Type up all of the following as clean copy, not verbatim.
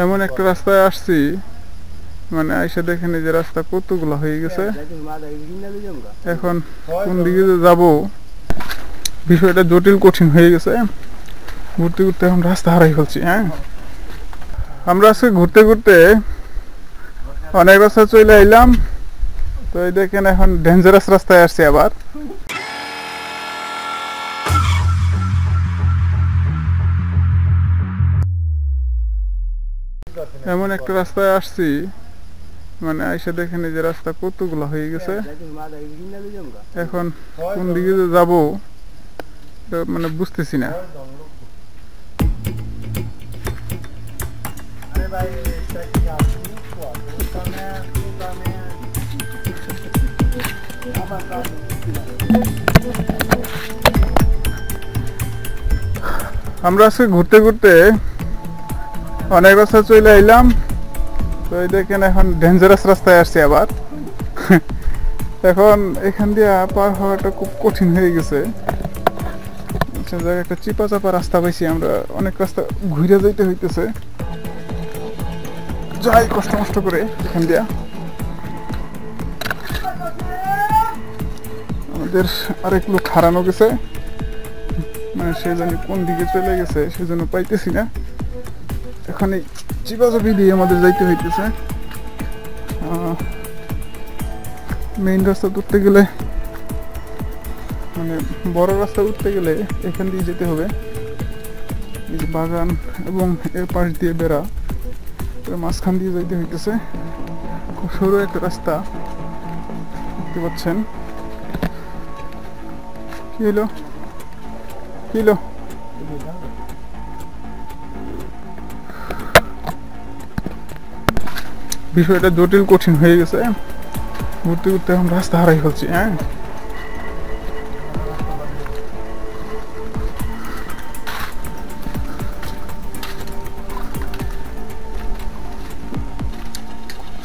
এমন একটা রাস্তায় আসছি, মানে আইসা দেখেন যে রাস্তা কতগুলো হয়ে গেছে। এখন কোন দিকে যে যাবো বিষয়টা জটিল কঠিন হয়ে গেছে। ঘুরতে ঘুরতে এখন রাস্তা হারাই ফেলছি। হ্যাঁ, আমরা আজকে ঘুরতে ঘুরতে অনেক রাস্তা চলে আইলাম, তো এই দেখেন এখন ডেঞ্জারাস রাস্তায় আসছি আবার। এমন একটা রাস্তায় আসছি, মানে আইসা দেখেন যে রাস্তা কতগুলো হয়ে গেছে। এখন কোন দিকে যে যাবো মানে বুঝতেছি না। আমরা আজকে ঘুরতে ঘুরতে অনেক রাস্তা চলে আইলাম, তো এই দেখেন এখন ডেঞ্জারাস রাস্তায় আসছি আবার। এখন এখান দিয়ে পার হওয়াটা খুব কঠিন হয়ে গেছে। একটা চিপা চাপা রাস্তা পাইছি আমরা, অনেক রাস্তা ঘুরে যাইতে হইতেছে, যাই কষ্ট মষ্ট করে এখান দিয়া। আমাদের আরেক লোক হারানো গেছে, মানে সে জানি কোন দিকে চলে গেছে সেজন্য পাইতেছি না। এখন এই চিপাচাপি দিয়ে আমাদের যাইতে হইতেছে। মেইন রাস্তা উঠতে গেলে, মানে বড় রাস্তা উঠতে গেলে এখান দিয়ে যেতে হবে। এই যে বাগান এবং এর পাশ দিয়ে বেড়া, মাঝখান দিয়ে যাইতে হইতেছে। খুব সরু একটা রাস্তা দেখতে পাচ্ছেন। কি হলো কি হলো? বিষয়টা জটিল কঠিন হয়ে গেছে। ঘুরতে ঘুরতে এখন রাস্তা হারাই ফেলছি। হ্যাঁ,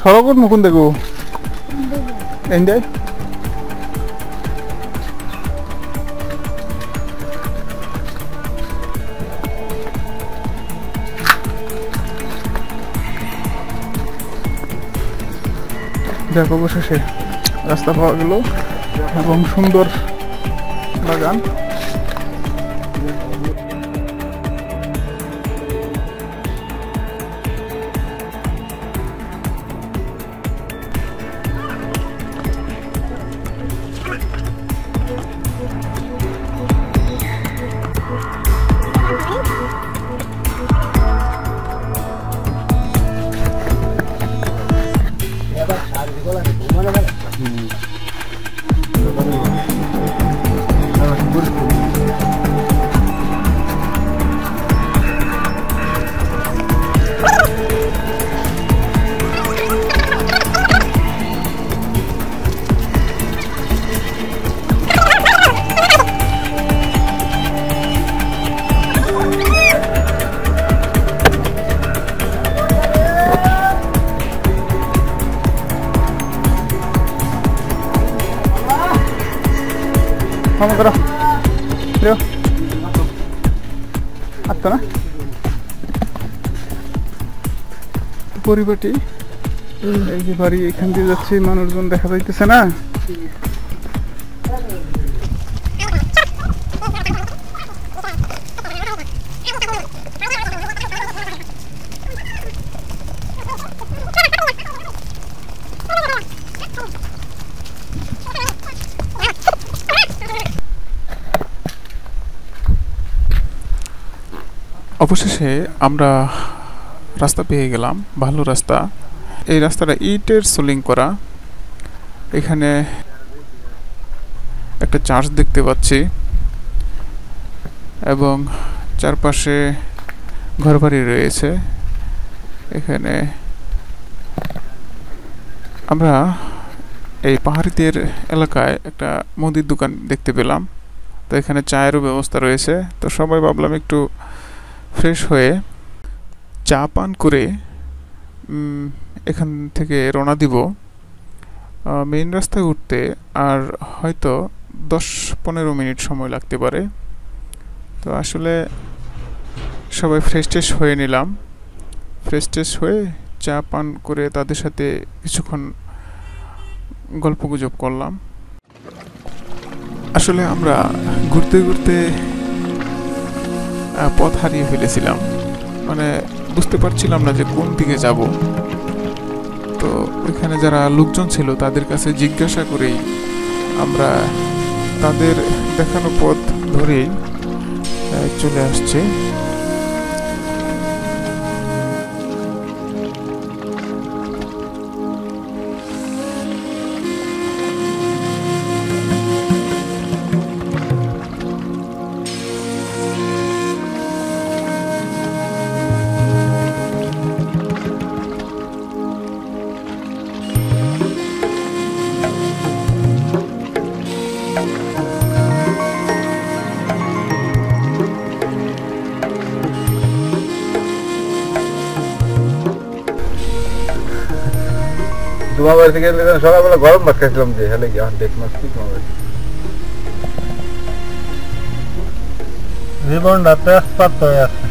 সড়ক মুকুন দেখো এনজয়। দেখো অবশেষে রাস্তা পাওয়া গেল এবং সুন্দর বাগান। Vamos bro, Leo. আত্তা না পরিবারটি, এই যে বাড়ি এখান দিয়ে যাচ্ছে, মানুষজন দেখা যাইতেছে না। অবশেষে আমরা রাস্তা পেয়ে গেলাম, ভালো রাস্তা। এই রাস্তাটা ইটের সোলিং করা। এখানে একটা চার্চ দেখতে পাচ্ছি এবং চারপাশে ঘরবাড়ি রয়েছে। এখানে আমরা এই পাহাড়িদের এলাকায় একটা মুদির দোকান দেখতে পেলাম, তো এখানে চায়েরও ব্যবস্থা রয়েছে। তো সবাই ভাবলাম একটু ফ্রেশ হয়ে চা পান করে এখান থেকে রওনা দিব মেইন রাস্তায় উঠতে। আর হয়তো 10-15 মিনিট সময় লাগতে পারে। তো আসলে সবাই ফ্রেশ ট্রেশ হয়ে নিলাম। ফ্রেশ ট্রেশ হয়ে চা পান করে তাদের সাথে কিছুক্ষণ গল্পগুজব করলাম। আসলে আমরা ঘুরতে ঘুরতে পথ হারিয়ে ফেলেছিলাম, মানে বুঝতে পারছিলাম না যে কোন দিকে যাব। তো ওইখানে যারা লোকজন ছিল তাদের কাছে জিজ্ঞাসা করেই আমরা তাদের দেখানো পথ ধরেই চলে আসছে। তোমার বাড়ি থেকে সকালবেলা গরম ভাত খাইছিলাম যে হেলে গিয়ে দেখ মাসছি তোমার বাড়ি জীবনটা তেজপাত হয়ে আছে।